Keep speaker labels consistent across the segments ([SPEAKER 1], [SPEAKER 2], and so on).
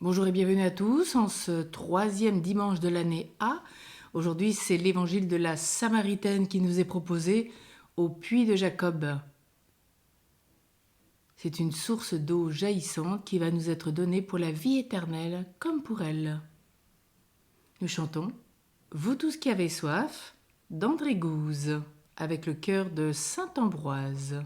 [SPEAKER 1] Bonjour et bienvenue à tous en ce troisième dimanche de l'année A. Aujourd'hui, c'est l'évangile de la Samaritaine qui nous est proposé au puits de Jacob. C'est une source d'eau jaillissante qui va nous être donnée pour la vie éternelle comme pour elle. Nous chantons « Vous tous qui avez soif » d'André Gouze avec le chœur de Saint-Ambroise.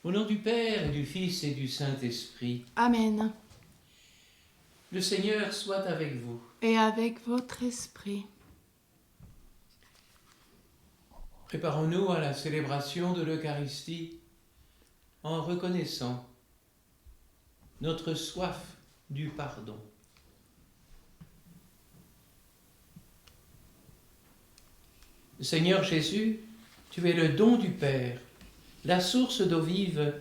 [SPEAKER 2] Au nom du Père, et du Fils et du Saint-Esprit,
[SPEAKER 1] Amen.
[SPEAKER 2] le Seigneur soit avec vous.
[SPEAKER 1] Et avec votre esprit.
[SPEAKER 2] Préparons-nous à la célébration de l'Eucharistie en reconnaissant notre soif du pardon. Seigneur Jésus, tu es le don du Père, la source d'eau vive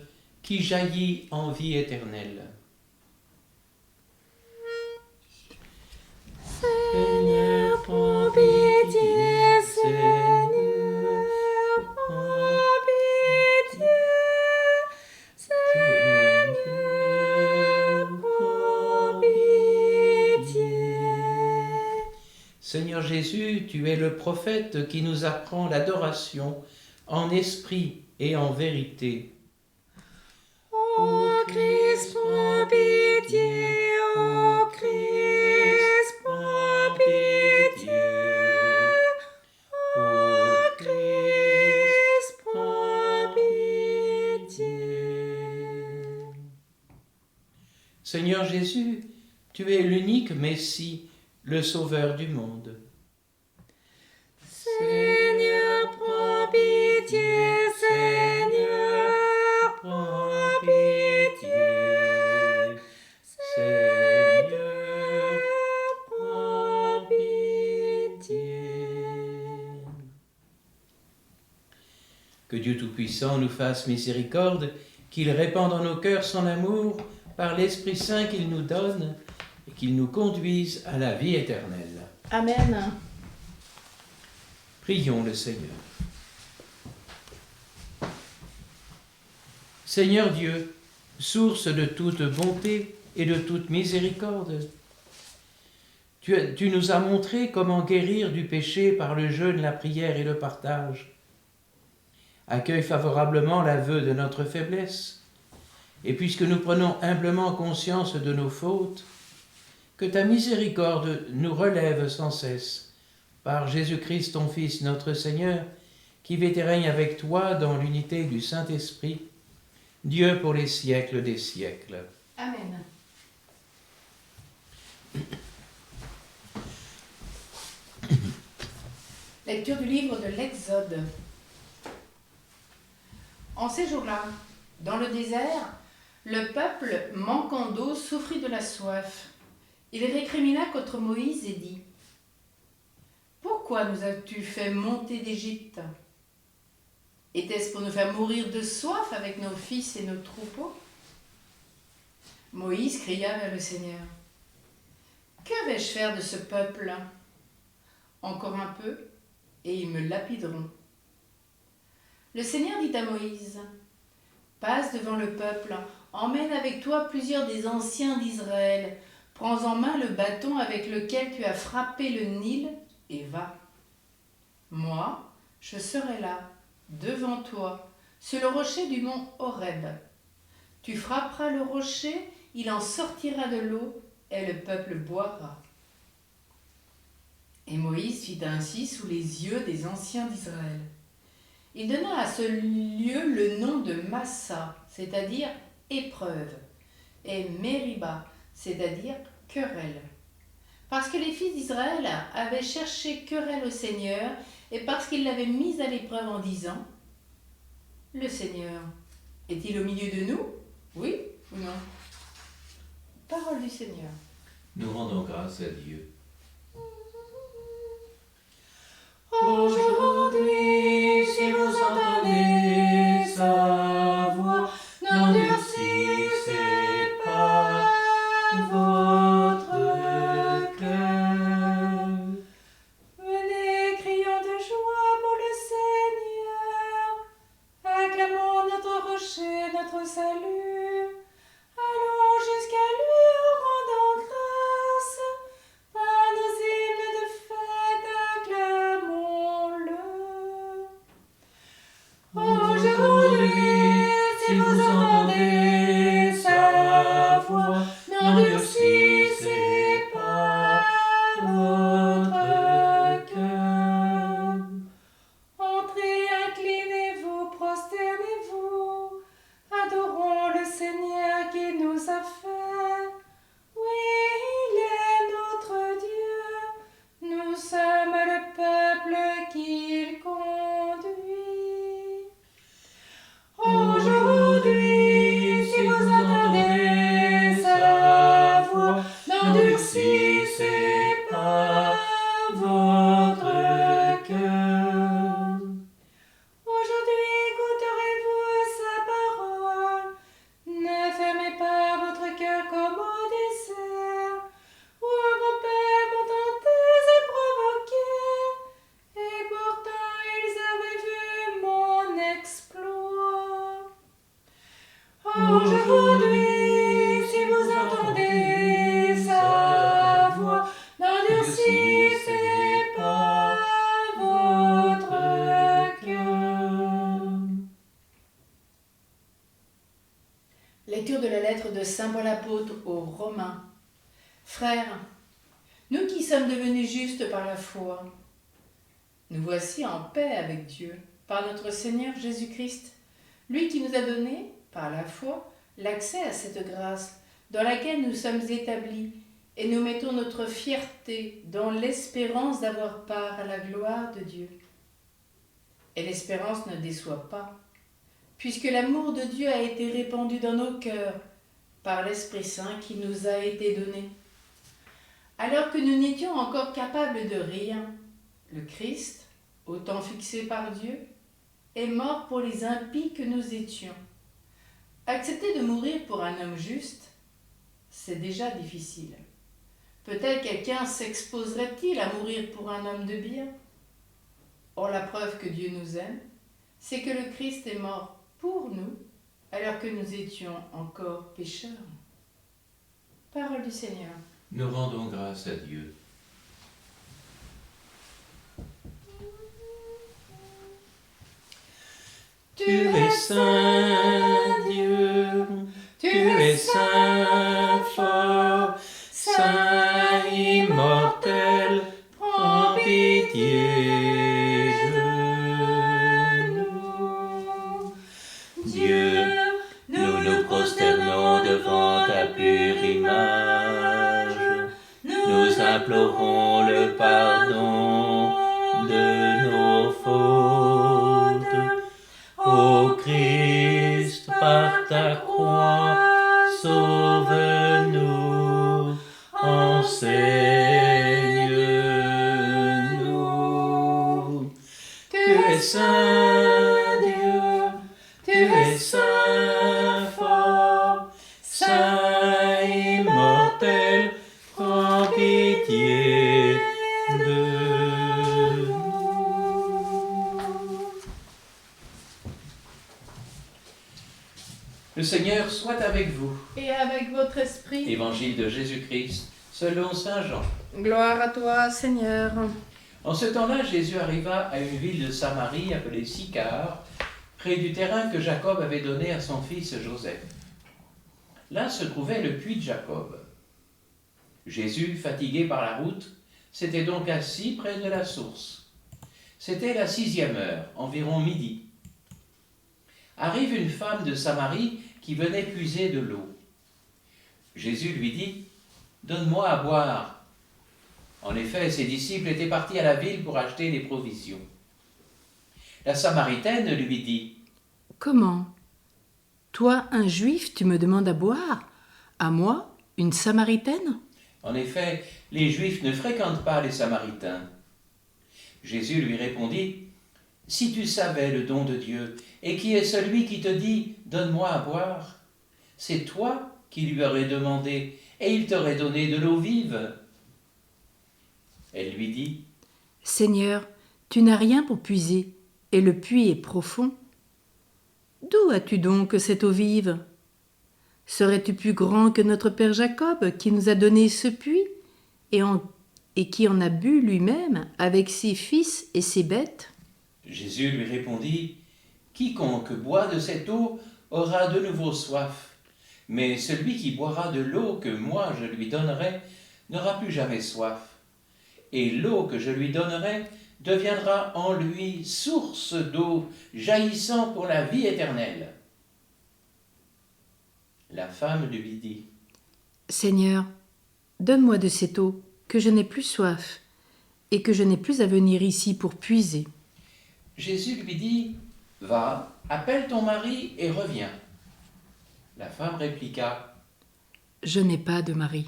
[SPEAKER 2] qui jaillit en vie éternelle.
[SPEAKER 3] Seigneur, prends pitié
[SPEAKER 2] Seigneur Jésus, tu es le prophète qui nous apprend l'adoration en esprit et en vérité.
[SPEAKER 3] Ô Christ, prends pitié, ô Christ, prends pitié. Ô Christ, prends pitié.
[SPEAKER 2] Seigneur Jésus, tu es l'unique Messie, le Sauveur du monde.
[SPEAKER 3] Seigneur, prends pitié, Seigneur, prends pitié. Seigneur, prends pitié.
[SPEAKER 2] Que Dieu Tout-Puissant nous fasse miséricorde, qu'il répande en nos cœurs son amour par l'Esprit Saint qu'il nous donne et qu'il nous conduise à la vie éternelle.
[SPEAKER 1] Amen.
[SPEAKER 2] Prions le Seigneur. Seigneur Dieu, source de toute bonté et de toute miséricorde, tu nous as montré comment guérir du péché par le jeûne, la prière et le partage. Accueille favorablement l'aveu de notre faiblesse, et puisque nous prenons humblement conscience de nos fautes, que ta miséricorde nous relève sans cesse, par Jésus-Christ ton Fils, notre Seigneur, qui vit et règne avec toi dans l'unité du Saint-Esprit, Dieu pour les siècles des siècles.
[SPEAKER 1] Amen. Lecture du livre de l'Exode. En ces jours-là, dans le désert, le peuple, manquant d'eau, souffrit de la soif. Il récrimina contre Moïse et dit : « Pourquoi nous as-tu fait monter d'Égypte ? Était-ce pour nous faire mourir de soif avec nos fils et nos troupeaux ?» Moïse cria vers le Seigneur : « Que vais-je faire de ce peuple ? Encore un peu, et ils me lapideront. » Le Seigneur dit à Moïse : « Passe devant le peuple, emmène avec toi plusieurs des anciens d'Israël, prends en main le bâton avec lequel tu as frappé le Nil, et va. Moi, je serai là, devant toi, sur le rocher du mont Horeb. Tu frapperas le rocher, il en sortira de l'eau, et le peuple boira. » Et Moïse fit ainsi sous les yeux des anciens d'Israël. Il donna à ce lieu le nom de Massa, c'est-à-dire épreuve, et Mériba, c'est-à-dire querelle. Parce que les fils d'Israël avaient cherché querelle au Seigneur, et parce qu'ils l'avaient mis à l'épreuve en disant : « Le Seigneur est-il au milieu de nous ? Oui ou non ? » Parole du Seigneur.
[SPEAKER 2] Nous rendons grâce à Dieu.
[SPEAKER 3] Aujourd'hui, si vous entendez sa voix, n'endurcissez pas votre cœur. Venez, crions de joie pour le Seigneur. Acclamons notre rocher, notre salut. Allons jusqu'à lui en rendant grâce. Par nos hymnes de fête, acclamons-le. Aujourd'hui, si vous entendez sa voix, n'endurcissez pas votre cœur. Entrez, inclinez-vous, prosternez-vous, adorons le Seigneur qui nous a fait. Oui, il est notre Dieu, nous sommes le peuple qu'il conduit. Aujourd'hui, si vous entendez sa voix, n'endurcissez pas votre cœur. Aujourd'hui, écouterez-vous sa parole. Ne fermez pas votre cœur comme au désert, où vos pères m'ont tentés et provoqués, et pourtant ils avaient vu mon exploit. Aujourd'hui, si vous entendez sa voix, n'endurcissez
[SPEAKER 1] Saint Paul apôtre aux Romains. Frères, nous qui sommes devenus justes par la foi, nous voici en paix avec Dieu, par notre Seigneur Jésus-Christ, lui qui nous a donné, par la foi, l'accès à cette grâce dans laquelle nous sommes établis, et nous mettons notre fierté dans l'espérance d'avoir part à la gloire de Dieu. Et l'espérance ne déçoit pas, puisque l'amour de Dieu a été répandu dans nos cœurs par l'Esprit Saint qui nous a été donné. Alors que nous n'étions encore capables de rien, le Christ, au temps fixé par Dieu, est mort pour les impies que nous étions. Accepter de mourir pour un homme juste, c'est déjà difficile. Peut-être quelqu'un s'exposerait-il à mourir pour un homme de bien. Or, la preuve que Dieu nous aime, c'est que le Christ est mort pour nous, alors que nous étions encore pécheurs. Parole du Seigneur.
[SPEAKER 2] Nous rendons grâce à Dieu. Tu es saint, Dieu, tu es saint, fort, saint, immortel, prends pitié de nous. Dieu, nous nous prosternons devant ta pure image, nous implorons le pardon de nos fautes. Ô Christ, par ta croix, sauve-nous, enseigne-nous. Tu es saint, Dieu, tu es saint, fort, saint, immortel, prends pitié de nous. Le Seigneur soit avec vous.
[SPEAKER 1] Et avec votre esprit.
[SPEAKER 2] Évangile de Jésus-Christ selon saint Jean.
[SPEAKER 1] Gloire à toi, Seigneur.
[SPEAKER 2] En ce temps-là, Jésus arriva à une ville de Samarie appelée Sychar, près du terrain que Jacob avait donné à son fils Joseph. Là se trouvait le puits de Jacob. Jésus, fatigué par la route, s'était donc assis près de la source. C'était la 6e heure, environ midi. Arrive une femme de Samarie qui venait puiser de l'eau. Jésus lui dit : « Donne-moi à boire. » En effet, ses disciples étaient partis à la ville pour acheter des provisions. La Samaritaine lui dit : «
[SPEAKER 1] Comment ? Toi, un Juif, tu me demandes à boire ? À moi, une Samaritaine ?
[SPEAKER 2] En effet, les Juifs ne fréquentent pas les Samaritains. » Jésus lui répondit : « Si tu savais le don de Dieu, et qui est celui qui te dit « Donne-moi à boire », c'est toi qui lui aurais demandé, et il t'aurait donné de l'eau vive. » Elle lui dit :
[SPEAKER 1] « Seigneur, tu n'as rien pour puiser, et le puits est profond. D'où as-tu donc cette eau vive ? Serais-tu plus grand que notre père Jacob, qui nous a donné ce puits, et qui en a bu lui-même avec ses fils et ses bêtes ? »
[SPEAKER 2] Jésus lui répondit : « Quiconque boit de cette eau aura de nouveau soif, mais celui qui boira de l'eau que moi je lui donnerai n'aura plus jamais soif. Et l'eau que je lui donnerai deviendra en lui source d'eau jaillissant pour la vie éternelle. » La femme lui dit :
[SPEAKER 1] « Seigneur, donne-moi de cette eau, que je n'ai plus soif, et que je n'ai plus à venir ici pour puiser. »
[SPEAKER 2] Jésus lui dit : « Va, appelle ton mari et reviens. » La femme répliqua :
[SPEAKER 1] « Je n'ai pas de mari. »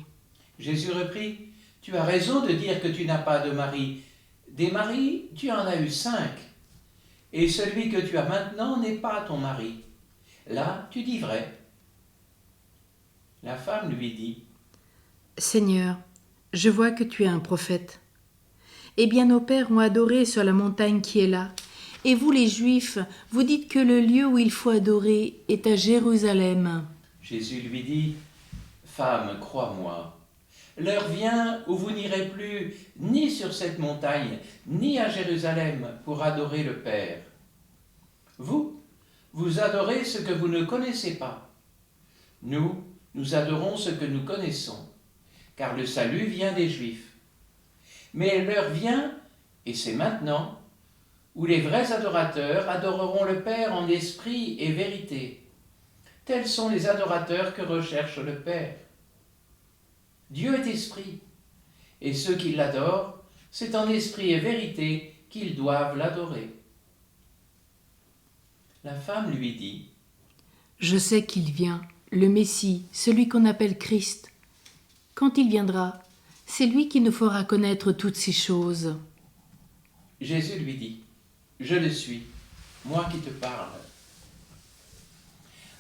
[SPEAKER 2] Jésus reprit : « Tu as raison de dire que tu n'as pas de mari. Des maris, tu en as eu 5. Et celui que tu as maintenant n'est pas ton mari. Là, tu dis vrai. » La femme lui dit :
[SPEAKER 1] « Seigneur, je vois que tu es un prophète. Eh bien, nos pères ont adoré sur la montagne qui est là. Et vous, les Juifs, vous dites que le lieu où il faut adorer est à Jérusalem. »
[SPEAKER 2] Jésus lui dit : « Femme, crois-moi, l'heure vient où vous n'irez plus ni sur cette montagne, ni à Jérusalem pour adorer le Père. Vous adorez ce que vous ne connaissez pas. Nous nous adorons ce que nous connaissons, car le salut vient des Juifs. Mais l'heure vient, et c'est maintenant, où les vrais adorateurs adoreront le Père en esprit et vérité. Tels sont les adorateurs que recherche le Père. Dieu est esprit, et ceux qui l'adorent, c'est en esprit et vérité qu'ils doivent l'adorer. La femme lui dit :
[SPEAKER 1] Je sais qu'il vient, le Messie, celui qu'on appelle Christ. Quand il viendra, c'est lui qui nous fera connaître toutes ces choses.
[SPEAKER 2] Jésus lui dit : Je le suis, moi qui te parle.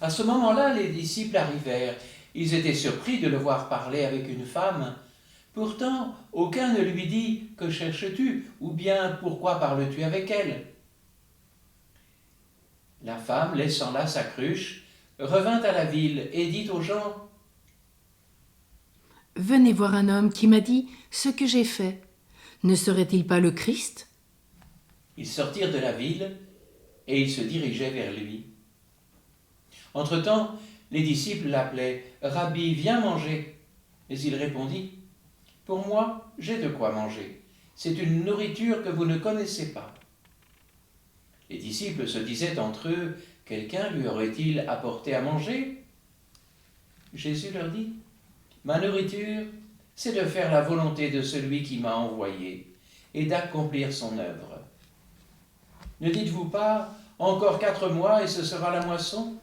[SPEAKER 2] À ce moment-là, les disciples arrivèrent. Ils étaient surpris de le voir parler avec une femme. Pourtant, aucun ne lui dit : Que cherches-tu ? Ou bien, pourquoi parles-tu avec elle ? La femme, laissant là sa cruche, revint à la ville et dit aux gens :
[SPEAKER 1] Venez voir un homme qui m'a dit ce que j'ai fait. Ne serait-il pas le Christ ?
[SPEAKER 2] Ils sortirent de la ville et ils se dirigeaient vers lui. Entre-temps, les disciples l'appelaient : Rabbi, viens manger. Mais il répondit : Pour moi, j'ai de quoi manger. C'est une nourriture que vous ne connaissez pas. Les disciples se disaient entre eux : Quelqu'un lui aurait-il apporté à manger ? Jésus leur dit : Ma nourriture, c'est de faire la volonté de celui qui m'a envoyé et d'accomplir son œuvre. Ne dites-vous pas : Encore 4 mois et ce sera la moisson ?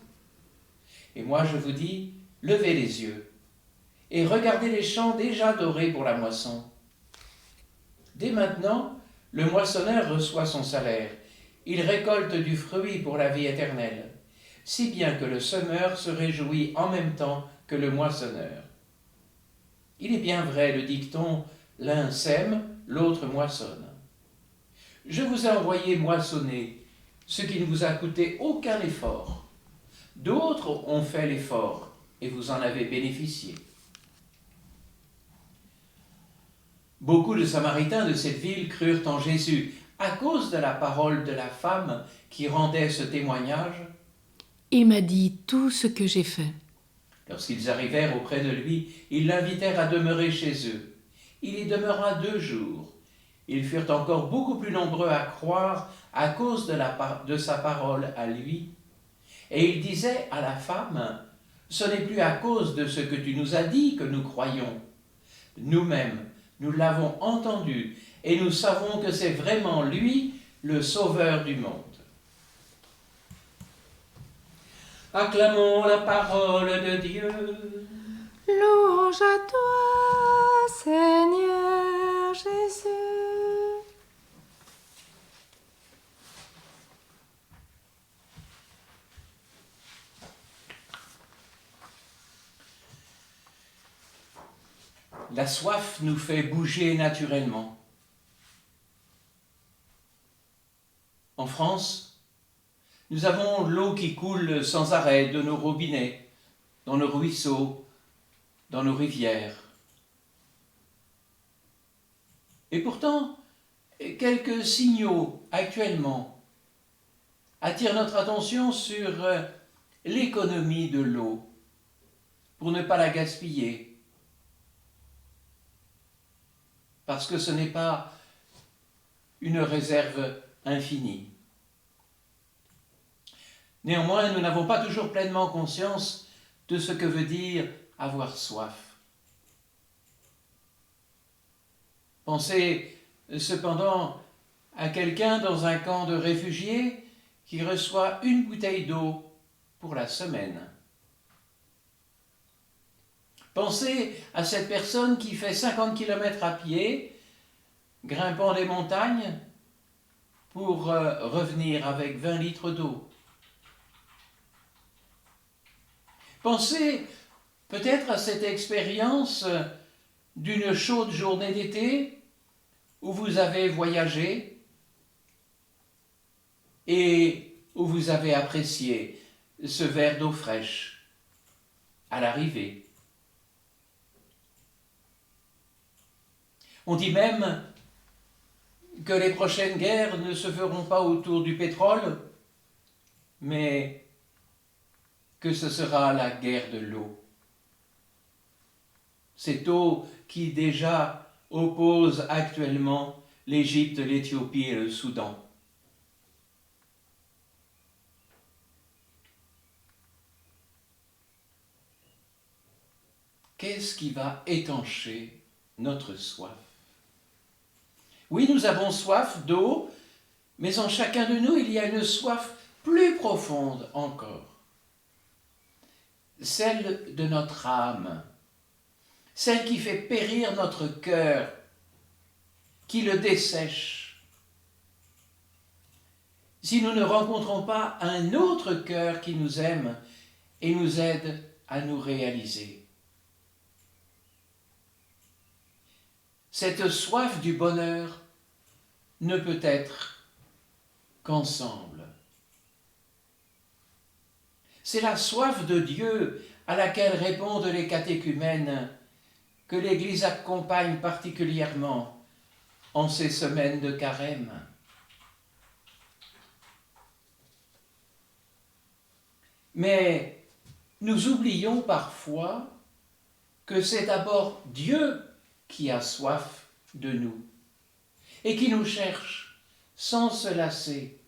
[SPEAKER 2] Et moi je vous dis : Levez les yeux et regardez les champs déjà dorés pour la moisson. Dès maintenant, le moissonneur reçoit son salaire. Il récolte du fruit pour la vie éternelle, si bien que le semeur se réjouit en même temps que le moissonneur. Il est bien vrai le dicton : l'un sème, l'autre moissonne. Je vous ai envoyé moissonner ce qui ne vous a coûté aucun effort. D'autres ont fait l'effort et vous en avez bénéficié. Beaucoup de Samaritains de cette ville crurent en Jésus à cause de la parole de la femme qui rendait ce témoignage.
[SPEAKER 1] Il m'a dit tout ce que j'ai fait.
[SPEAKER 2] Lorsqu'ils arrivèrent auprès de lui, ils l'invitèrent à demeurer chez eux. Il y demeura 2 jours. Ils furent encore beaucoup plus nombreux à croire à cause de sa parole à lui. Et il disait à la femme : Ce n'est plus à cause de ce que tu nous as dit que nous croyons. Nous-mêmes, nous l'avons entendu et nous savons que c'est vraiment lui, le Sauveur du monde. Acclamons la parole de Dieu.
[SPEAKER 3] Louange à toi, Seigneur Jésus.
[SPEAKER 2] La soif nous fait bouger naturellement. En France, nous avons l'eau qui coule sans arrêt de nos robinets, dans nos ruisseaux, dans nos rivières. Et pourtant, quelques signaux actuellement attirent notre attention sur l'économie de l'eau, pour ne pas la gaspiller. Parce que ce n'est pas une réserve infinie. Néanmoins, nous n'avons pas toujours pleinement conscience de ce que veut dire avoir soif. Pensez cependant à quelqu'un dans un camp de réfugiés qui reçoit une bouteille d'eau pour la semaine. Pensez à cette personne qui fait 50 km à pied, grimpant les montagnes, pour revenir avec 20 litres d'eau. Pensez peut-être à cette expérience d'une chaude journée d'été où vous avez voyagé et où vous avez apprécié ce verre d'eau fraîche à l'arrivée. On dit même que les prochaines guerres ne se feront pas autour du pétrole, mais que ce sera la guerre de l'eau. cette eau qui déjà oppose actuellement l'Égypte, l'Éthiopie et le Soudan. Qu'est-ce qui va étancher notre soif? Oui, nous avons soif d'eau, mais en chacun de nous, il y a une soif plus profonde encore. Celle de notre âme, celle qui fait périr notre cœur, qui le dessèche. Si nous ne rencontrons pas un autre cœur qui nous aime et nous aide à nous réaliser. Cette soif du bonheur ne peut être qu'ensemble. C'est la soif de Dieu à laquelle répondent les catéchumènes que l'Église accompagne particulièrement en ces semaines de carême. Mais nous oublions parfois que c'est d'abord Dieu qui a soif de nous et qui nous cherche sans se lasser.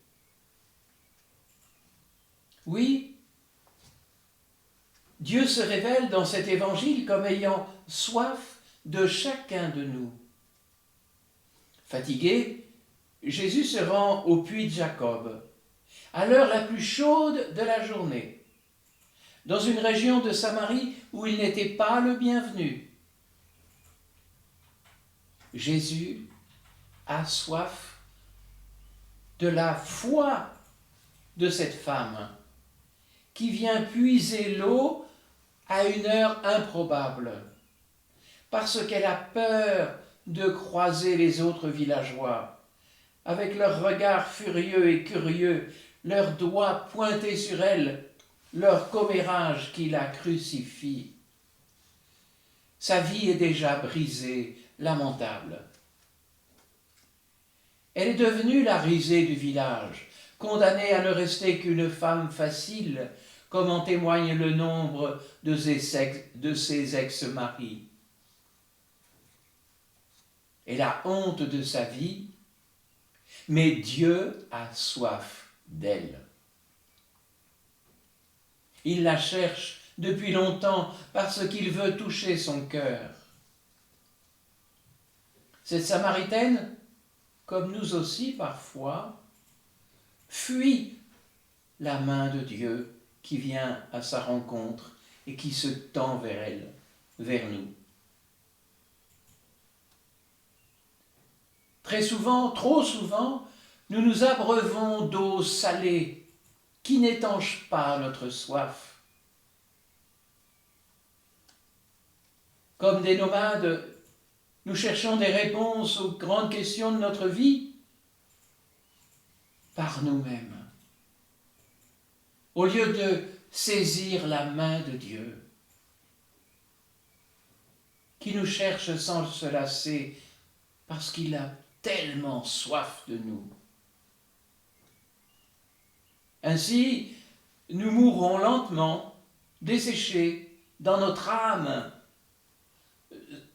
[SPEAKER 2] Oui, Dieu se révèle dans cet évangile comme ayant soif de chacun de nous. Fatigué, Jésus se rend au puits de Jacob, à l'heure la plus chaude de la journée, dans une région de Samarie où il n'était pas le bienvenu. Jésus a soif de la foi de cette femme qui vient puiser l'eau à une heure improbable, parce qu'elle a peur de croiser les autres villageois, avec leurs regards furieux et curieux, leurs doigts pointés sur elle, leur commérage qui la crucifie. Sa vie est déjà brisée, lamentable. Elle est devenue la risée du village, condamnée à ne rester qu'une femme facile, comme en témoigne le nombre de ses ex-maris. Elle a honte de sa vie, mais Dieu a soif d'elle. Il la cherche depuis longtemps parce qu'il veut toucher son cœur. Cette Samaritaine, comme nous aussi parfois, fuit la main de Dieu qui vient à sa rencontre et qui se tend vers elle, vers nous. Très souvent, trop souvent, nous nous abreuvons d'eau salée qui n'étanche pas notre soif. Comme des nomades, nous cherchons des réponses aux grandes questions de notre vie par nous-mêmes, au lieu de saisir la main de Dieu, qui nous cherche sans se lasser, parce qu'il a tellement soif de nous. Ainsi, nous mourrons lentement, desséchés dans notre âme,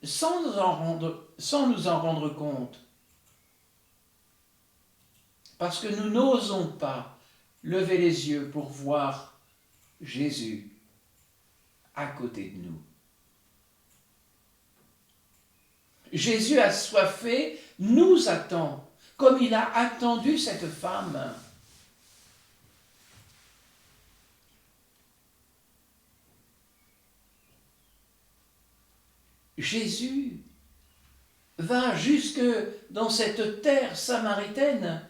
[SPEAKER 2] sans nous en rendre compte, parce que nous n'osons pas lever les yeux pour voir Jésus à côté de nous. Jésus assoiffé nous attend, comme il a attendu cette femme. Jésus va jusque dans cette terre samaritaine,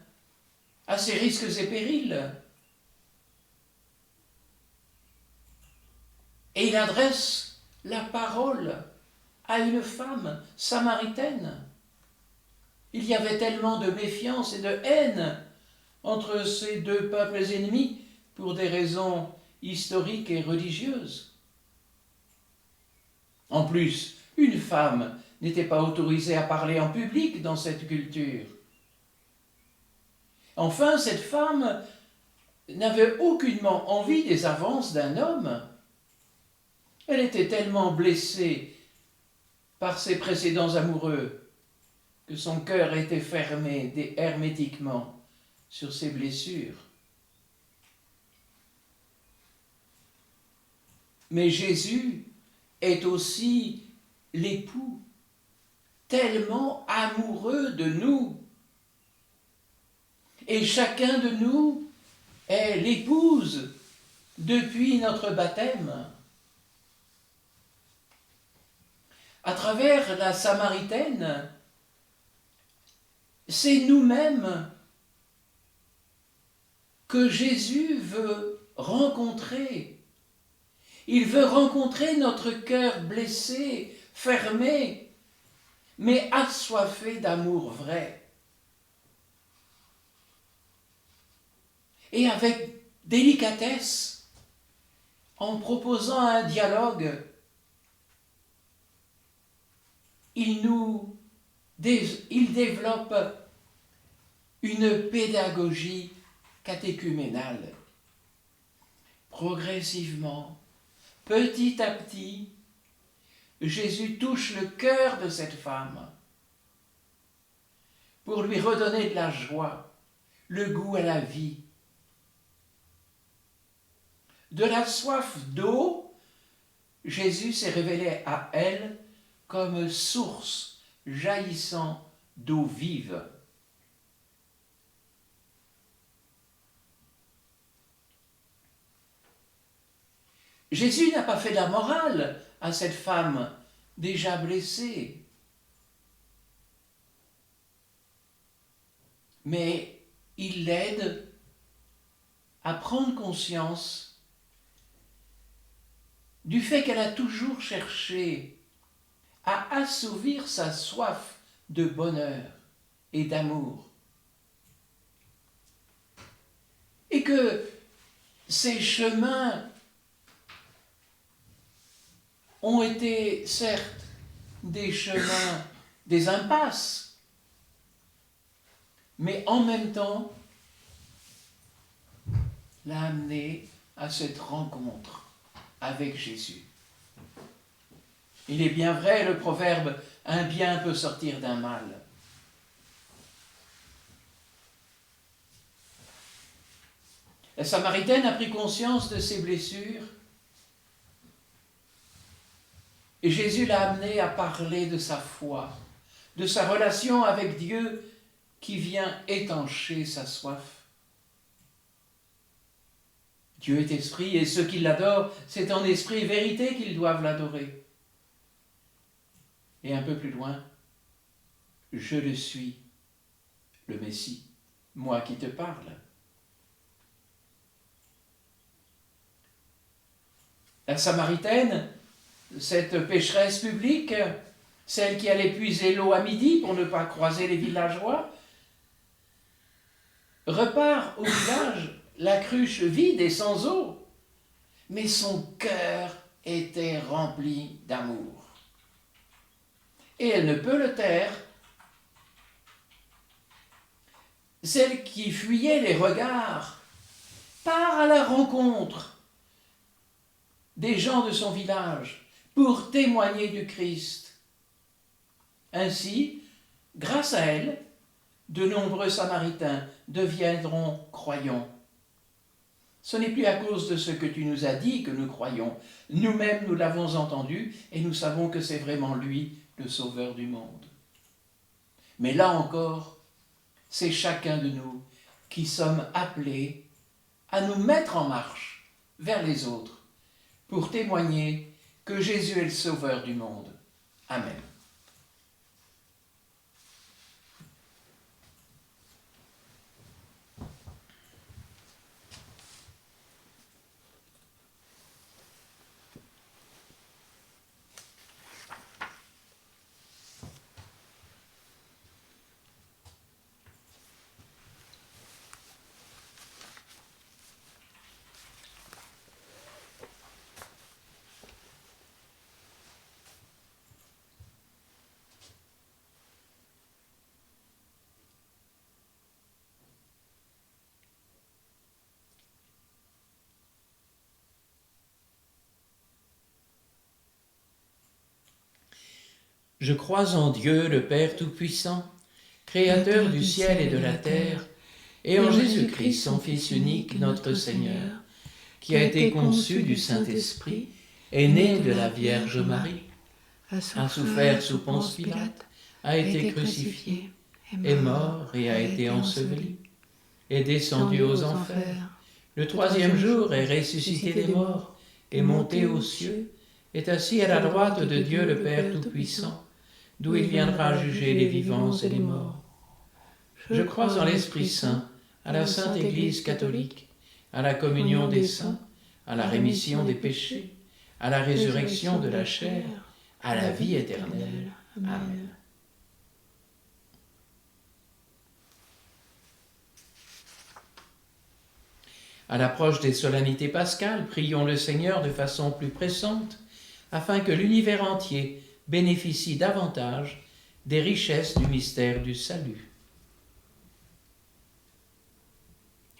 [SPEAKER 2] à ses risques et périls. Et il adresse la parole à une femme samaritaine. Il y avait tellement de méfiance et de haine entre ces deux peuples ennemis pour des raisons historiques et religieuses. En plus, une femme n'était pas autorisée à parler en public dans cette culture. Enfin, cette femme n'avait aucunement envie des avances d'un homme. Elle était tellement blessée par ses précédents amoureux, que son cœur était fermé hermétiquement sur ses blessures. Mais Jésus est aussi l'époux, tellement amoureux de nous. Et chacun de nous est l'épouse depuis notre baptême. À travers la Samaritaine, c'est nous-mêmes que Jésus veut rencontrer. Il veut rencontrer notre cœur blessé, fermé, mais assoiffé d'amour vrai. Et avec délicatesse, en proposant un dialogue, il développe une pédagogie catéchuménale. Progressivement, petit à petit, Jésus touche le cœur de cette femme pour lui redonner de la joie, le goût à la vie. De la soif d'eau, Jésus s'est révélé à elle comme source jaillissant d'eau vive. Jésus n'a pas fait la morale à cette femme déjà blessée, mais il l'aide à prendre conscience du fait qu'elle a toujours cherché à assouvir sa soif de bonheur et d'amour. Et que ces chemins ont été certes des chemins, des impasses, mais en même temps l'a amené à cette rencontre avec Jésus. Il est bien vrai, le proverbe « un bien peut sortir d'un mal ». La Samaritaine a pris conscience de ses blessures et Jésus l'a amenée à parler de sa foi, de sa relation avec Dieu qui vient étancher sa soif. Dieu est esprit et ceux qui l'adorent, c'est en esprit et vérité qu'ils doivent l'adorer. Et un peu plus loin, je le suis, le Messie, moi qui te parle. La Samaritaine, cette pécheresse publique, celle qui allait puiser l'eau à midi pour ne pas croiser les villageois, repart au village, la cruche vide et sans eau, mais son cœur était rempli d'amour. Et elle ne peut le taire. Celle qui fuyait les regards part à la rencontre des gens de son village pour témoigner du Christ. Ainsi, grâce à elle, de nombreux Samaritains deviendront croyants. Ce n'est plus à cause de ce que tu nous as dit que nous croyons. Nous-mêmes, nous l'avons entendu et nous savons que c'est vraiment lui, le Sauveur du monde. Mais là encore, c'est chacun de nous qui sommes appelés à nous mettre en marche vers les autres pour témoigner que Jésus est le Sauveur du monde. Amen. Je crois en Dieu, le Père Tout-Puissant, Créateur du ciel et de la terre, et en Jésus-Christ, son Fils unique, notre Seigneur, qui a été conçu du Saint-Esprit, est né de la Vierge Marie, a souffert sous Ponce Pilate, a été crucifié, est mort et a été enseveli, est descendu aux enfers. Le troisième jour est ressuscité des morts, est monté aux cieux, est assis à la droite de Dieu le Père Tout-Puissant, d'où il viendra juger les vivants et les morts. Je crois en l'Esprit Saint, à la Sainte Église catholique, à la communion des saints, à la rémission des péchés, à la résurrection de la chair, à la vie éternelle. Amen. À l'approche des solennités pascales, prions le Seigneur de façon plus pressante, afin que l'univers entier bénéficie davantage des richesses du mystère du salut.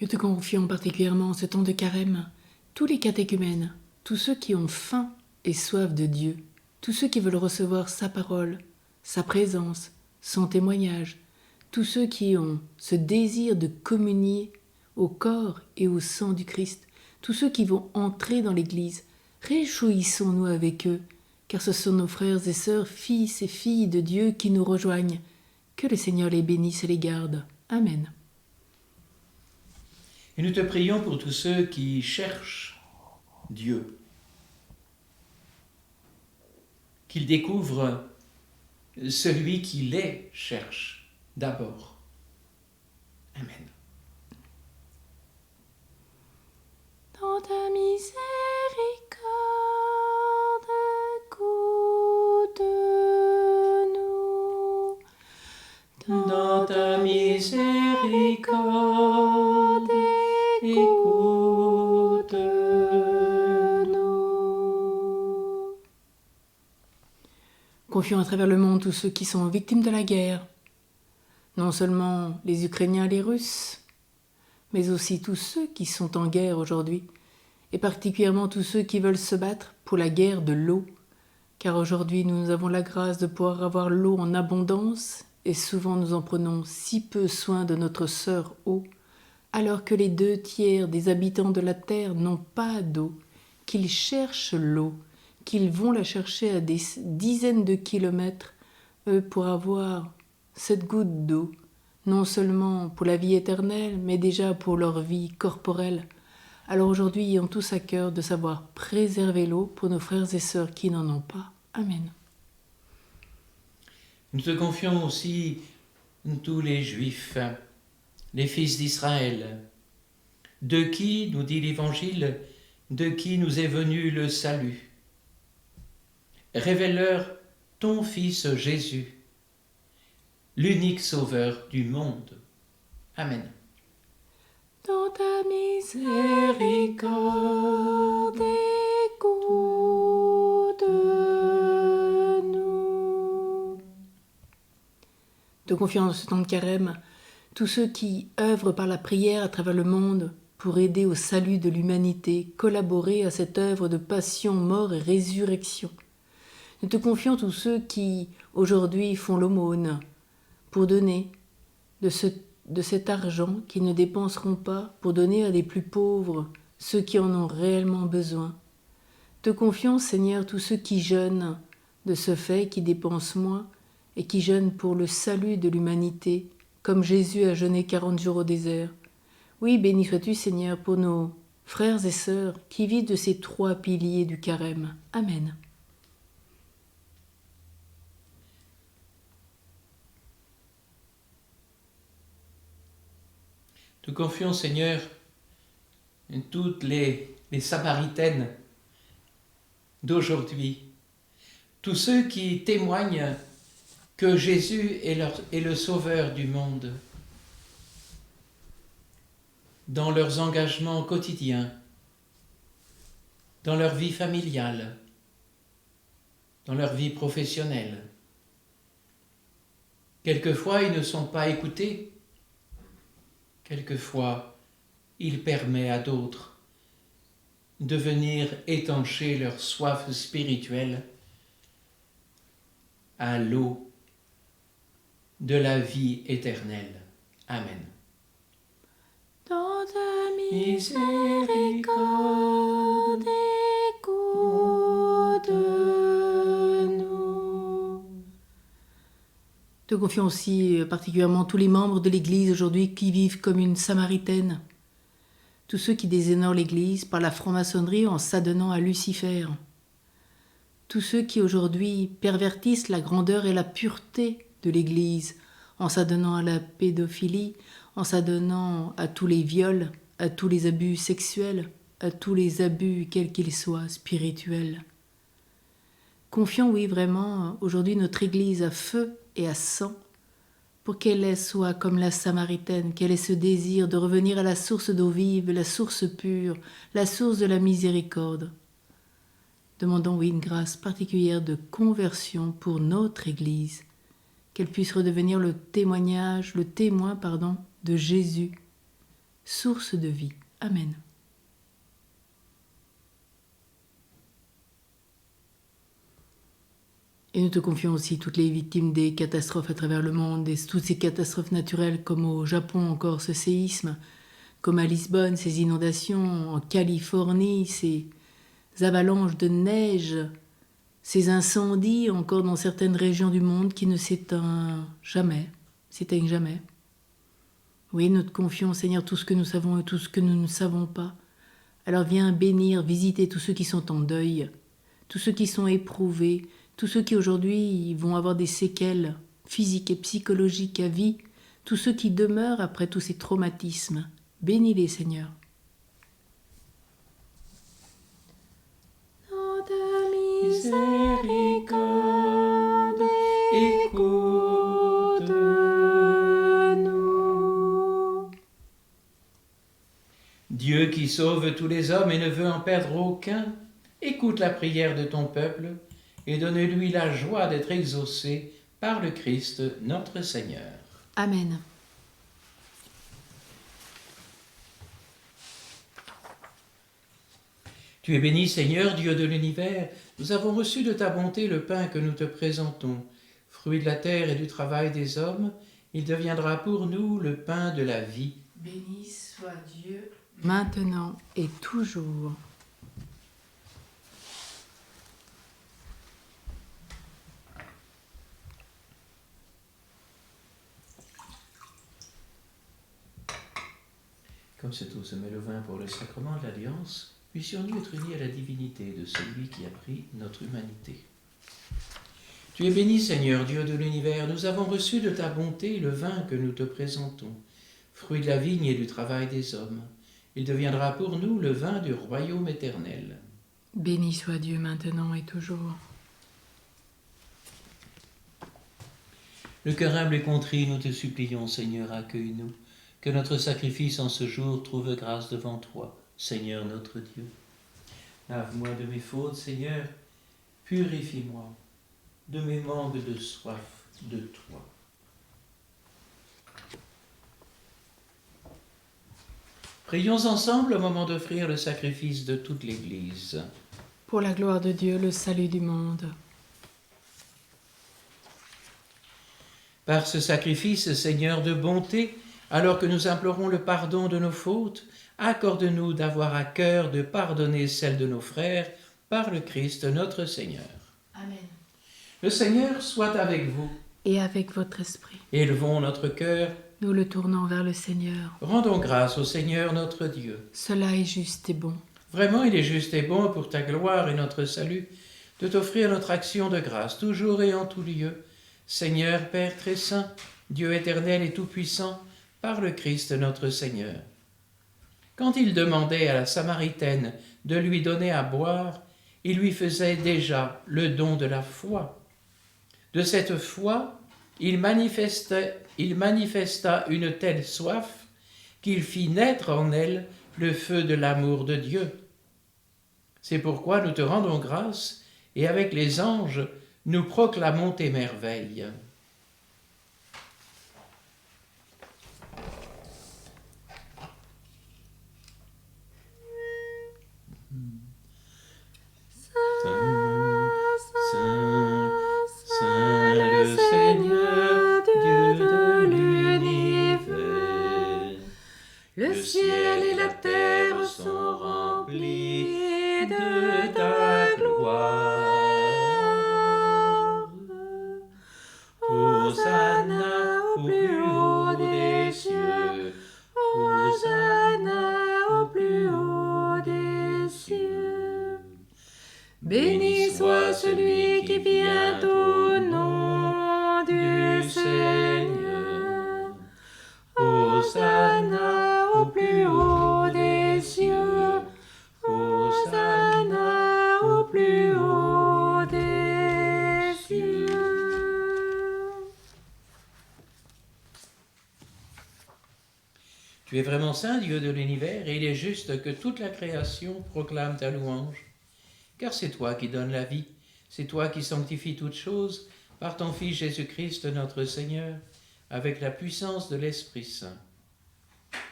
[SPEAKER 1] Nous te confions particulièrement en ce temps de carême tous les catéchumènes, tous ceux qui ont faim et soif de Dieu, tous ceux qui veulent recevoir sa parole, sa présence, son témoignage, tous ceux qui ont ce désir de communier au corps et au sang du Christ, tous ceux qui vont entrer dans l'Église. Réjouissons-nous avec eux, car ce sont nos frères et sœurs, fils et filles de Dieu qui nous rejoignent. Que le Seigneur les bénisse et les garde. Amen.
[SPEAKER 2] Et nous te prions pour tous ceux qui cherchent Dieu, qu'ils découvrent celui qui les cherche d'abord. Amen.
[SPEAKER 3] Dans ta miséricorde, écoute-nous.
[SPEAKER 2] Dans ta miséricorde, écoute-nous.
[SPEAKER 1] Confions à travers le monde tous ceux qui sont victimes de la guerre, non seulement les Ukrainiens et les Russes, mais aussi tous ceux qui sont en guerre aujourd'hui, et particulièrement tous ceux qui veulent se battre pour la guerre de l'eau, car aujourd'hui nous avons la grâce de pouvoir avoir l'eau en abondance, et souvent nous en prenons si peu soin de notre sœur eau, alors que les 2/3 des habitants de la terre n'ont pas d'eau, qu'ils cherchent l'eau, qu'ils vont la chercher à des dizaines de kilomètres pour avoir cette goutte d'eau, non seulement pour la vie éternelle, mais déjà pour leur vie corporelle. Alors aujourd'hui, ayons tous à cœur de savoir préserver l'eau pour nos frères et sœurs qui n'en ont pas. Amen.
[SPEAKER 2] Nous te confions aussi tous les Juifs, les fils d'Israël, de qui, nous dit l'Évangile, de qui nous est venu le salut. Révèle-leur ton Fils Jésus, l'unique Sauveur du monde. Amen.
[SPEAKER 3] Dans ta miséricorde, écoute-nous.
[SPEAKER 1] Te confions en ce temps de carême tous ceux qui œuvrent par la prière à travers le monde pour aider au salut de l'humanité, collaborer à cette œuvre de passion, mort et résurrection. Nous te confions tous ceux qui, aujourd'hui, font l'aumône pour donner de cet argent qu'ils ne dépenseront pas pour donner à des plus pauvres, ceux qui en ont réellement besoin. Te confions, Seigneur, tous ceux qui jeûnent de ce fait, qui dépensent moins et qui jeûnent pour le salut de l'humanité, comme Jésus a jeûné 40 jours au désert. Oui, béni sois-tu, Seigneur, pour nos frères et sœurs qui vivent de ces 3 piliers du carême. Amen.
[SPEAKER 2] Te confions, Seigneur, toutes les Samaritaines d'aujourd'hui, tous ceux qui témoignent que Jésus est le Sauveur du monde, dans leurs engagements quotidiens, dans leur vie familiale, dans leur vie professionnelle. Quelquefois, ils ne sont pas écoutés. Quelquefois, il permet à d'autres de venir étancher leur soif spirituelle à l'eau de la vie éternelle. Amen.
[SPEAKER 1] Dans ta
[SPEAKER 2] Miséricorde,
[SPEAKER 1] écoute-nous. Te confions aussi particulièrement tous les membres de l'Église aujourd'hui qui vivent comme une Samaritaine. Tous ceux qui déshonorent l'Église par la franc-maçonnerie en s'adonnant à Lucifer. Tous ceux qui aujourd'hui pervertissent la grandeur et la pureté de l'Église en s'adonnant à la pédophilie, en s'adonnant à tous les viols, à tous les abus sexuels, à tous les abus, quels qu'ils soient, spirituels. Confions, oui, vraiment, aujourd'hui notre Église à feu et à sang, pour qu'elle soit comme la Samaritaine, qu'elle ait ce désir de revenir à la source d'eau vive, la source pure, la source de la miséricorde. Demandons, oui, une grâce particulière de conversion pour notre Église, qu'elle puisse redevenir le témoin, de Jésus, source de vie. Amen. Et nous te confions aussi toutes les victimes des catastrophes à travers le monde, toutes ces catastrophes naturelles comme au Japon encore ce séisme, comme à Lisbonne ces inondations, en Californie ces avalanches de neige, ces incendies encore dans certaines régions du monde qui ne s'éteignent jamais. Oui, nous te confions, Seigneur, tout ce que nous savons et tout ce que nous ne savons pas. Alors viens bénir, visiter tous ceux qui sont en deuil, tous ceux qui sont éprouvés, tous ceux qui aujourd'hui vont avoir des séquelles physiques et psychologiques à vie, tous ceux qui demeurent après tous ces traumatismes. Bénis-les, Seigneur. Dans ta miséricorde, écoute-nous.
[SPEAKER 2] Dieu qui sauve tous les hommes et ne veut en perdre aucun, écoute la prière de ton peuple et donne-lui la joie d'être exaucé par le Christ notre Seigneur.
[SPEAKER 1] Amen.
[SPEAKER 2] Tu es béni, Seigneur, Dieu de l'univers. Nous avons reçu de ta bonté le pain que nous te présentons. Fruit de la terre et du travail des hommes, il deviendra pour nous le pain de la vie.
[SPEAKER 1] Béni soit Dieu, maintenant et toujours.
[SPEAKER 2] Comme cet eau se met le vin pour le sacrement de l'Alliance, puissions-nous être unis à la divinité de celui qui a pris notre humanité. Tu es béni, Seigneur, Dieu de l'univers, nous avons reçu de ta bonté le vin que nous te présentons, fruit de la vigne et du travail des hommes. Il deviendra pour nous le vin du royaume éternel.
[SPEAKER 1] Béni soit Dieu maintenant et toujours.
[SPEAKER 2] Le cœur humble et contrit, nous te supplions, Seigneur, accueille-nous. Que notre sacrifice en ce jour trouve grâce devant toi, Seigneur notre Dieu. Lave-moi de mes fautes, Seigneur, purifie-moi de mes manques de soif de toi. Prions ensemble au moment d'offrir le sacrifice de toute l'Église.
[SPEAKER 1] Pour la gloire de Dieu, le salut du monde.
[SPEAKER 2] Par ce sacrifice, Seigneur de bonté, alors que nous implorons le pardon de nos fautes, accorde-nous d'avoir à cœur de pardonner celles de nos frères par le Christ notre Seigneur.
[SPEAKER 1] Amen.
[SPEAKER 2] Le Seigneur soit avec vous.
[SPEAKER 1] Et avec votre esprit.
[SPEAKER 2] Élevons notre cœur.
[SPEAKER 1] Nous le tournons vers le Seigneur.
[SPEAKER 2] Rendons grâce au Seigneur notre Dieu.
[SPEAKER 1] Cela est juste et bon.
[SPEAKER 2] Vraiment, il est juste et bon pour ta gloire et notre salut de t'offrir notre action de grâce, toujours et en tout lieu. Seigneur, Père très saint, Dieu éternel et tout-puissant, par le Christ notre Seigneur. Quand il demandait à la Samaritaine de lui donner à boire, il lui faisait déjà le don de la foi. De cette foi, il manifesta une telle soif qu'il fit naître en elle le feu de l'amour de Dieu. C'est pourquoi nous te rendons grâce et avec les anges, nous proclamons tes merveilles. Saint, Saint, Saint,
[SPEAKER 3] Le ciel et la terre sont remplis de ta gloire. Hosanna au plus haut des cieux. Hosanna au plus haut des cieux. Béni soit celui qui vient au nom du Seigneur. Hosanna au plus haut des cieux. Hosanna au plus haut des cieux.
[SPEAKER 2] Tu es vraiment saint, Dieu de l'univers, et il est juste que toute la création proclame ta louange. Car c'est toi qui donnes la vie, c'est toi qui sanctifies toutes choses par ton Fils Jésus-Christ notre Seigneur, avec la puissance de l'Esprit Saint.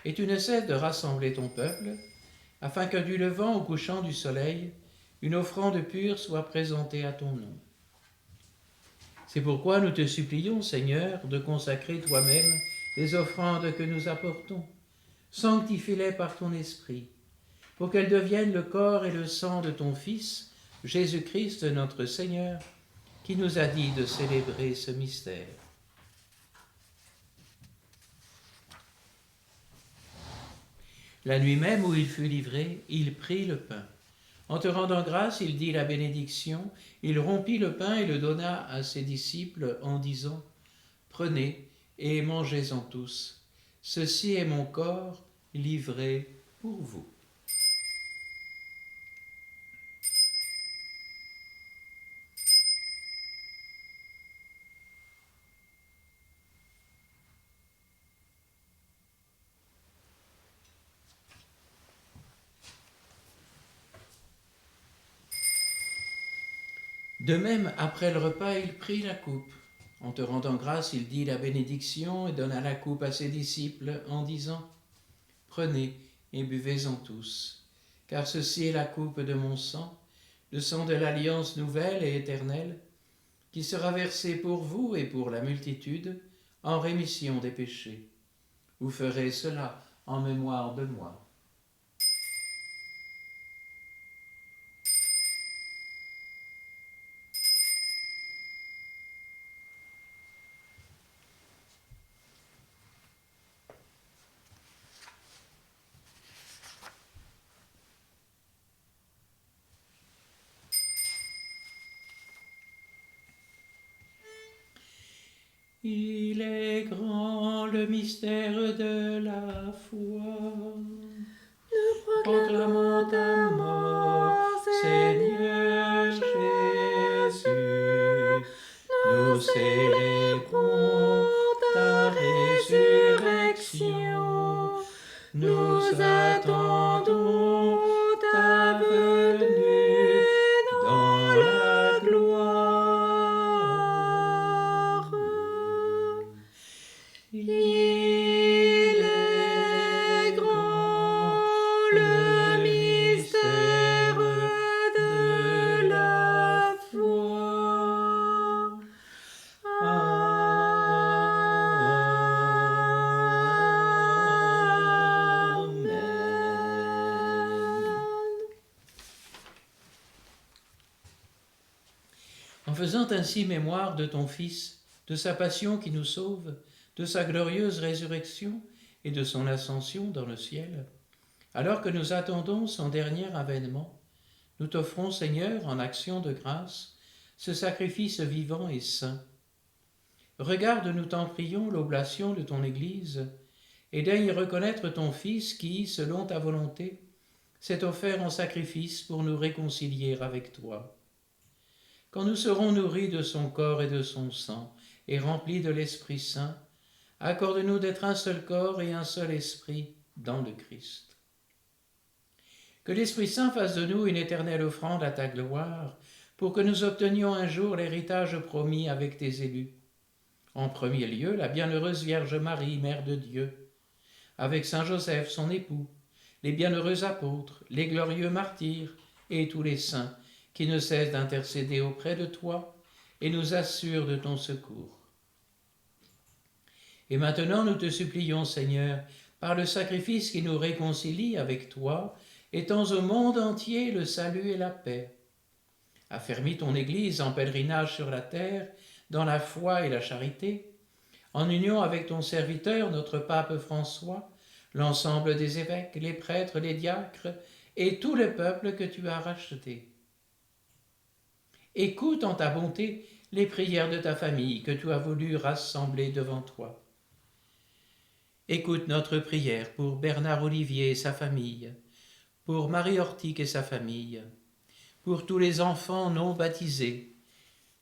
[SPEAKER 2] Et tu ne cesses de rassembler ton peuple, afin que du levant au couchant du soleil, une offrande pure soit présentée à ton nom. C'est pourquoi nous te supplions, Seigneur, de consacrer toi-même les offrandes que nous apportons. Sanctifie-les par ton Esprit, pour qu'elles deviennent le corps et le sang de ton Fils, Jésus-Christ notre Seigneur, qui nous a dit de célébrer ce mystère. La nuit même où il fut livré, il prit le pain. En te rendant grâce, il dit la bénédiction, il rompit le pain et le donna à ses disciples en disant « Prenez et mangez-en tous, ceci est mon corps livré pour vous. » De même, après le repas, il prit la coupe. En te rendant grâce, il dit la bénédiction et donna la coupe à ses disciples en disant « Prenez et buvez-en tous, car ceci est la coupe de mon sang, le sang de l'alliance nouvelle et éternelle, qui sera versé pour vous et pour la multitude en rémission des péchés. Vous ferez cela en mémoire de moi. » Il est grand le mystère de la foi.
[SPEAKER 3] Nous
[SPEAKER 2] Proclamons ta mort, Seigneur Jésus. Nous célébrons ta résurrection. Nous attendons ta venue dans la gloire. Il est grand le mystère de la foi. Amen. En faisant ainsi mémoire de ton Fils, de sa passion qui nous sauve, de sa glorieuse résurrection et de son ascension dans le ciel, alors que nous attendons son dernier avènement, nous t'offrons, Seigneur, en action de grâce, ce sacrifice vivant et saint. Regarde, nous t'en prions, l'oblation de ton Église, et daigne reconnaître ton Fils qui, selon ta volonté, s'est offert en sacrifice pour nous réconcilier avec toi. Quand nous serons nourris de son corps et de son sang, et remplis de l'Esprit Saint, accorde-nous d'être un seul corps et un seul esprit dans le Christ. Que l'Esprit Saint fasse de nous une éternelle offrande à ta gloire, pour que nous obtenions un jour l'héritage promis avec tes élus. En premier lieu, la bienheureuse Vierge Marie, Mère de Dieu, avec Saint Joseph, son époux, les bienheureux apôtres, les glorieux martyrs et tous les saints qui ne cessent d'intercéder auprès de toi et nous assurent de ton secours. Et maintenant, nous te supplions, Seigneur, par le sacrifice qui nous réconcilie avec toi, étends au monde entier le salut et la paix. Affermis ton Église en pèlerinage sur la terre, dans la foi et la charité, en union avec ton serviteur, notre pape François, l'ensemble des évêques, les prêtres, les diacres et tout le peuple que tu as racheté. Écoute en ta bonté les prières de ta famille que tu as voulu rassembler devant toi. Écoute notre prière pour Bernard Olivier et sa famille, pour Marie Hortique et sa famille, pour tous les enfants non baptisés,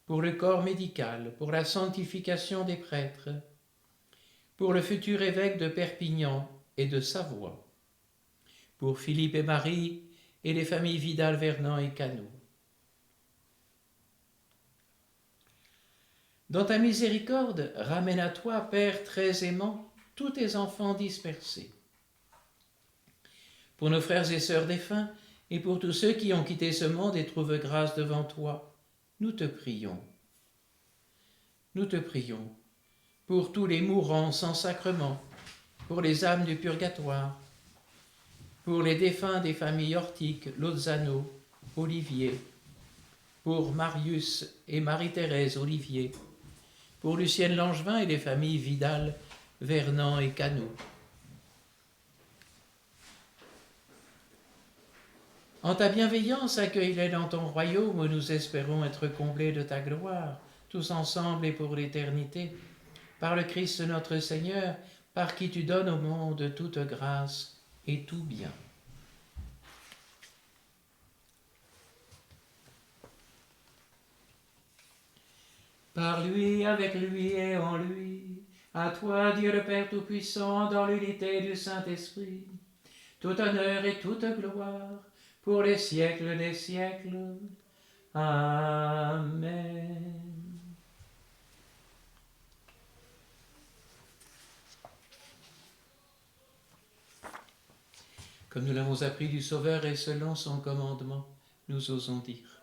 [SPEAKER 2] pour le corps médical, pour la sanctification des prêtres, pour le futur évêque de Perpignan et de Savoie, pour Philippe et Marie et les familles Vidal, Vernant et Cano. Dans ta miséricorde, ramène à toi, Père très aimant, tous tes enfants dispersés. Pour nos frères et sœurs défunts, et pour tous ceux qui ont quitté ce monde et trouvent grâce devant toi, nous te prions. Nous te prions pour tous les mourants sans sacrement, pour les âmes du purgatoire, pour les défunts des familles Hortique, Lozano, Olivier, pour Marius et Marie-Thérèse Olivier, pour Lucienne Langevin et les familles Vidal, Vernant et Cano. En ta bienveillance, accueille-les dans ton royaume où nous espérons être comblés de ta gloire, tous ensemble et pour l'éternité, par le Christ notre Seigneur, par qui tu donnes au monde toute grâce et tout bien. Par lui, avec lui et en lui, à toi, Dieu le Père Tout-Puissant, dans l'unité du Saint-Esprit, tout honneur et toute gloire, pour les siècles des siècles. Amen. Comme nous l'avons appris du Sauveur et selon son commandement, nous osons dire: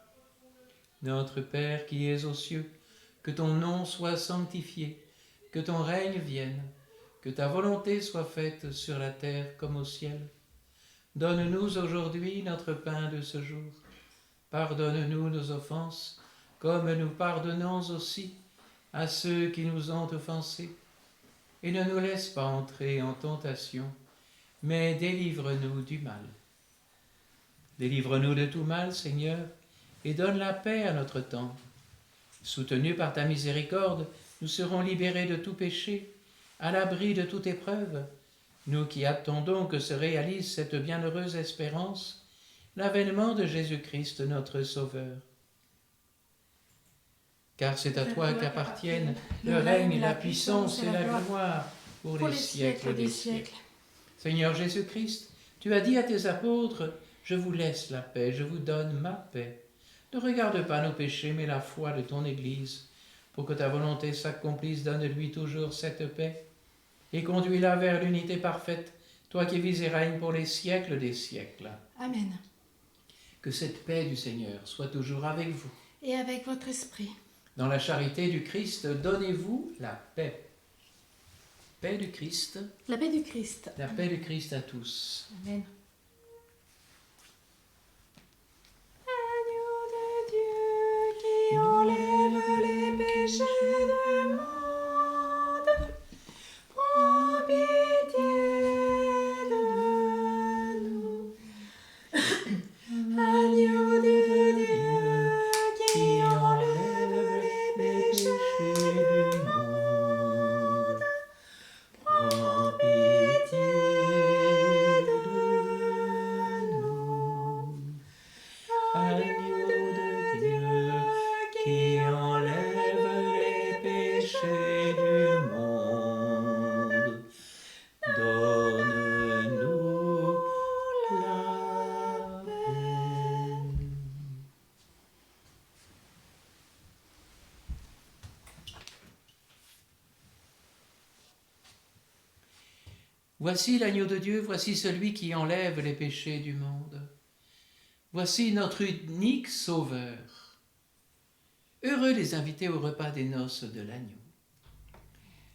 [SPEAKER 2] Notre Père qui es aux cieux, que ton nom soit sanctifié, que ton règne vienne, que ta volonté soit faite sur la terre comme au ciel. Donne-nous aujourd'hui notre pain de ce jour. Pardonne-nous nos offenses, comme nous pardonnons aussi à ceux qui nous ont offensés. Et ne nous laisse pas entrer en tentation, mais délivre-nous du mal. Délivre-nous de tout mal, Seigneur, et donne la paix à notre temps. Soutenus par ta miséricorde, nous serons libérés de tout péché, à l'abri de toute épreuve, nous qui attendons que se réalise cette bienheureuse espérance, l'avènement de Jésus-Christ notre Sauveur. Car c'est à toi qu'appartiennent le règne, la puissance et la gloire pour les siècles des siècles. Seigneur Jésus-Christ, tu as dit à tes apôtres: je vous laisse la paix, je vous donne ma paix. Ne regarde pas nos péchés, mais la foi de ton Église. Pour que ta volonté s'accomplisse, donne-lui toujours cette paix et conduis-la vers l'unité parfaite, toi qui vis et règnes pour les siècles des siècles.
[SPEAKER 3] Amen.
[SPEAKER 2] Que cette paix du Seigneur soit toujours avec vous.
[SPEAKER 3] Et avec votre esprit.
[SPEAKER 2] Dans la charité du Christ, donnez-vous la paix. Paix du Christ.
[SPEAKER 3] La paix du Christ.
[SPEAKER 2] La paix du Christ à tous.
[SPEAKER 3] Amen. Agneau de Dieu qui enlève les péchés du monde, prends pitié de nous. Agneau de Dieu qui enlève les péchés du monde, prends pitié de nous. Agneau de Dieu qui enlève les péchés du monde, donne-nous la paix.
[SPEAKER 2] Voici l'agneau de Dieu, voici celui qui enlève les péchés du monde. Voici notre unique Sauveur. Heureux les invités au repas des noces de l'agneau.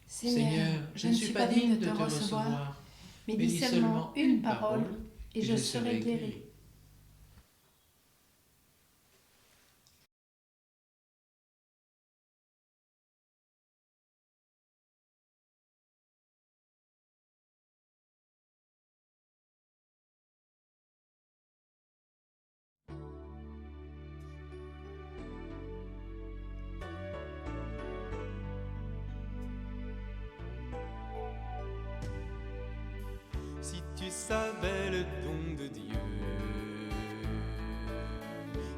[SPEAKER 2] Seigneur, je ne suis pas digne de te recevoir,
[SPEAKER 1] Mais dis seulement une parole, et je serai guéri.
[SPEAKER 4] Si tu savais le don de Dieu,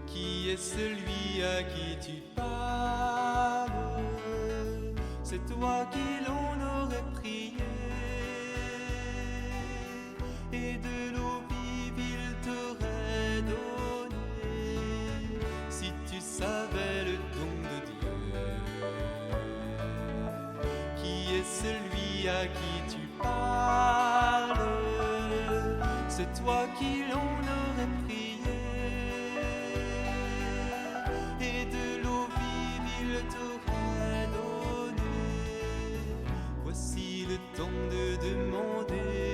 [SPEAKER 4] qui est celui à qui tu parles, c'est toi qui l'on aurait prié, et de l'eau vive il t'aurait donné. Si tu savais le don de Dieu, qui est celui à qui tu parles, c'est toi qui l'on aurait prié, et de l'eau vive il t'aurait donné. Voici le temps de demander,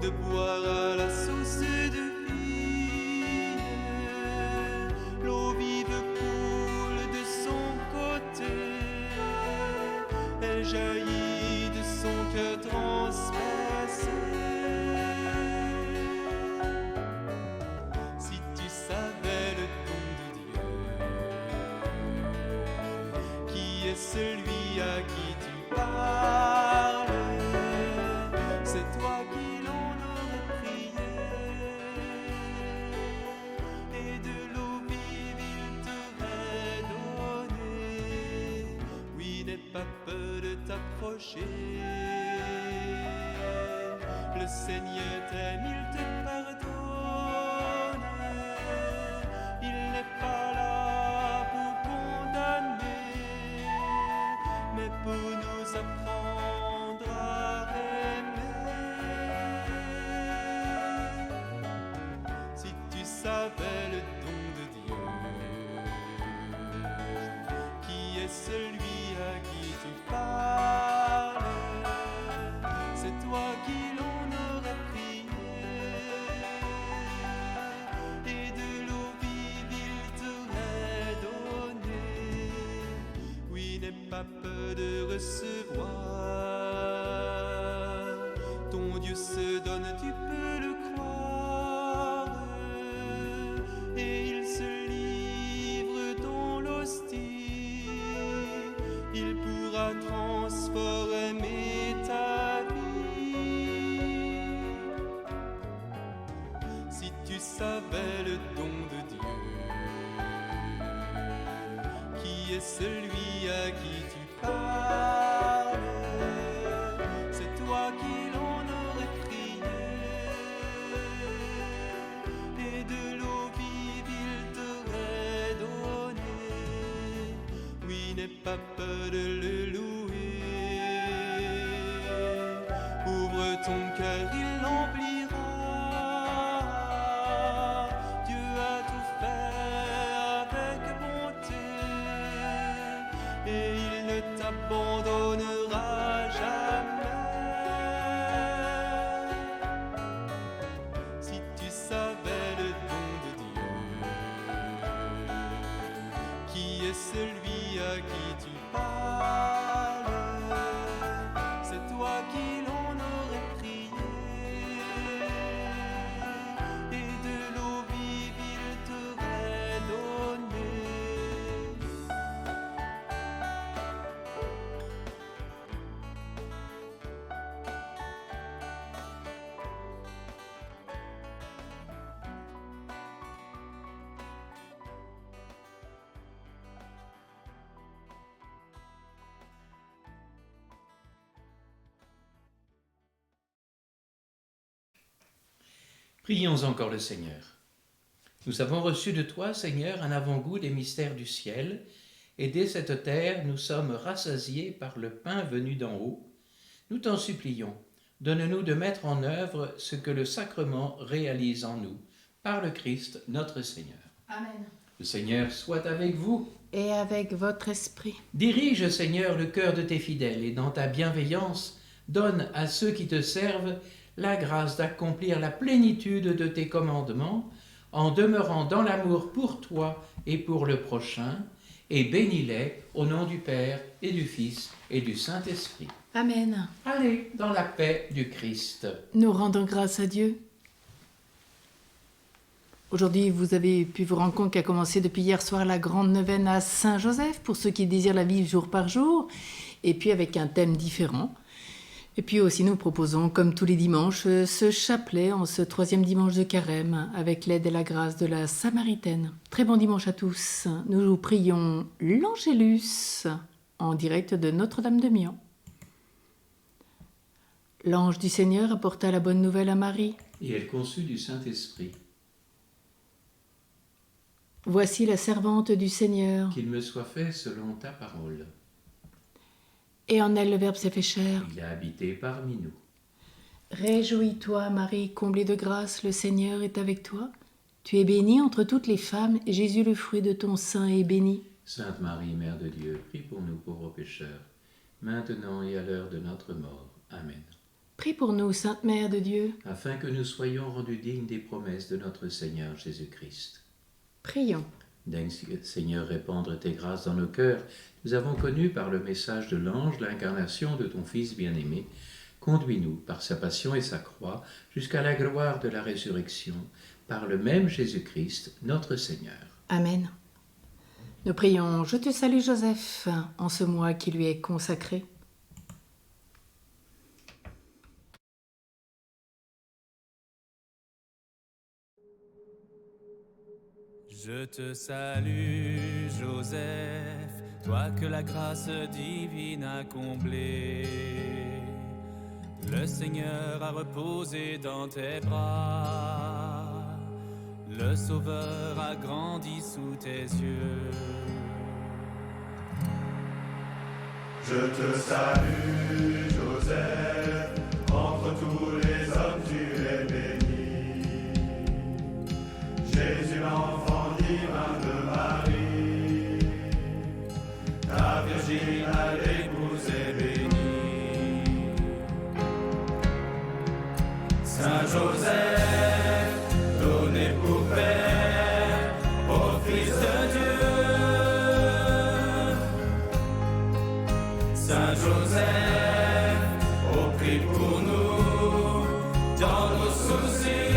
[SPEAKER 4] de boire à la source de vie. L'eau vive coule de son côté, elle jaillit de son cœur transpercé. Si tu savais le don de Dieu, qui est celui à qui tu parles, c'est toi qui l'on aurait prié, et de l'eau vive il t'aurait donné. Oui, n'aie pas peur de t'approcher, le Seigneur t'aime, il te pardonne. Il n'est pas là pour condamner, mais pour nous apprendre à aimer. Si tu savais le don de Dieu, qui est celui à qui tu parles, c'est toi qui l'on aurait prié, et de l'eau vive il t'aurait donné. Oui, n'aie pas peur de recevoir, ton Dieu se donne, tu peux le croire, et il se livre dans l'hostie, il pourra transformer ta vie. Si tu savais le don de Dieu, qui est celui à qui tu parles, c'est toi qui l'on aurait prié, et de l'eau vive il t'aurait donné. Oui, n'aie pas peur de le louer, ouvre ton cœur, il l'emplira. Dieu a tout fait avec bonté, et il ne t'abandonnera jamais. Si tu savais le don de Dieu, qui est celui à qui tu parles, c'est toi qui l'on aurait prié, et de l'eau vive il t'aurait donné.
[SPEAKER 2] Prions encore le Seigneur. Nous avons reçu de toi, Seigneur, un avant-goût des mystères du ciel, et dès cette terre nous sommes rassasiés par le pain venu d'en haut. Nous t'en supplions, donne-nous de mettre en œuvre ce que le sacrement réalise en nous, par le Christ notre Seigneur.
[SPEAKER 1] Amen.
[SPEAKER 2] Le Seigneur soit avec vous.
[SPEAKER 1] Et avec votre esprit.
[SPEAKER 2] Dirige, Seigneur, le cœur de tes fidèles, et dans ta bienveillance, donne à ceux qui te servent la grâce d'accomplir la plénitude de tes commandements, en demeurant dans l'amour pour toi et pour le prochain, et bénis-les au nom du Père et du Fils et du Saint-Esprit.
[SPEAKER 1] Amen.
[SPEAKER 2] Allez dans la paix du Christ.
[SPEAKER 1] Nous rendons grâce à Dieu. Aujourd'hui, vous avez pu vous rendre compte qu'a commencé depuis hier soir la grande neuvaine à Saint-Joseph, pour ceux qui désirent la vivre jour par jour, et puis avec un thème différent. Et puis aussi, nous proposons, comme tous les dimanches, ce chapelet en ce 3e dimanche de Carême, avec l'aide et la grâce de la Samaritaine. Très bon dimanche à tous. Nous vous prions l'Angélus, en direct de Notre-Dame de Mian. L'ange du Seigneur apporta la bonne nouvelle à Marie.
[SPEAKER 2] Et elle conçut du Saint-Esprit.
[SPEAKER 1] Voici la servante du Seigneur.
[SPEAKER 2] Qu'il me soit fait selon ta parole.
[SPEAKER 1] Et en elle le Verbe s'est fait chair.
[SPEAKER 2] Il a habité parmi nous.
[SPEAKER 1] Réjouis-toi, Marie, comblée de grâce, le Seigneur est avec toi. Tu es bénie entre toutes les femmes, et Jésus, le fruit de ton sein, est béni.
[SPEAKER 2] Sainte Marie, Mère de Dieu, prie pour nous pauvres pécheurs, maintenant et à l'heure de notre mort. Amen.
[SPEAKER 1] Prie pour nous, Sainte Mère de Dieu.
[SPEAKER 2] Afin que nous soyons rendus dignes des promesses de notre Seigneur Jésus-Christ.
[SPEAKER 1] Prions.
[SPEAKER 2] Daigne, Seigneur, répandre tes grâces dans nos cœurs. Nous avons connu par le message de l'ange l'incarnation de ton Fils bien-aimé. Conduis-nous par sa passion et sa croix jusqu'à la gloire de la résurrection, par le même Jésus-Christ, notre Seigneur.
[SPEAKER 1] Amen. Nous prions, je te salue Joseph, en ce mois qui lui est consacré.
[SPEAKER 4] Je te salue, Joseph, toi que la grâce divine a comblé. Le Seigneur a reposé dans tes bras, le Sauveur a grandi sous tes yeux.
[SPEAKER 5] Je te salue, Joseph, entre tous les hommes tu es béni. Jésus, l'enfant divin de Marie, ta Virgine à l'épouse est bénie. Saint Joseph, donné pour père au Fils de Dieu. Saint Joseph, oh prie pour nous, dans nos soucis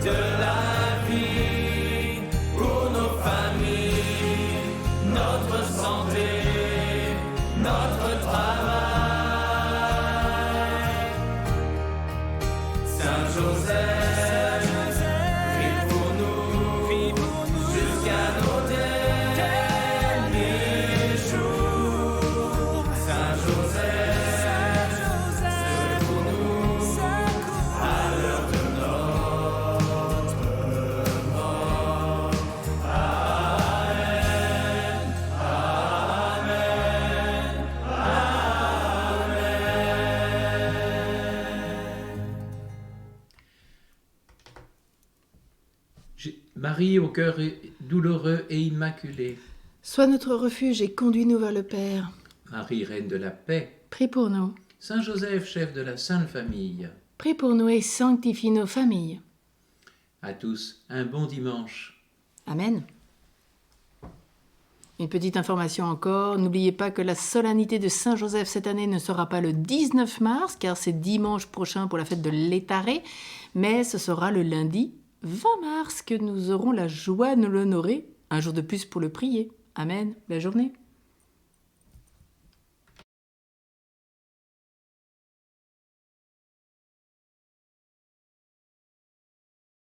[SPEAKER 5] de la vie, pour nos familles, notre santé, notre travail. Saint Joseph, prie pour nous, jusqu'à nos derniers jours. Saint Joseph, secours nous à l'heure de notre mort. Amen, Amen,
[SPEAKER 2] Marie au cœur douloureux et immaculé.
[SPEAKER 1] Sois notre refuge et conduis-nous vers le Père.
[SPEAKER 2] Marie, reine de la paix.
[SPEAKER 1] Prie pour nous.
[SPEAKER 2] Saint Joseph, chef de la Sainte Famille.
[SPEAKER 1] Prie pour nous et sanctifie nos familles.
[SPEAKER 2] À tous, un bon dimanche.
[SPEAKER 1] Amen. Une petite information encore, n'oubliez pas que la solennité de Saint-Joseph cette année ne sera pas le 19 mars, car c'est dimanche prochain pour la fête de l'Étaré, mais ce sera le lundi 20 mars que nous aurons la joie de l'honorer, un jour de plus pour le prier. Amen. Belle journée.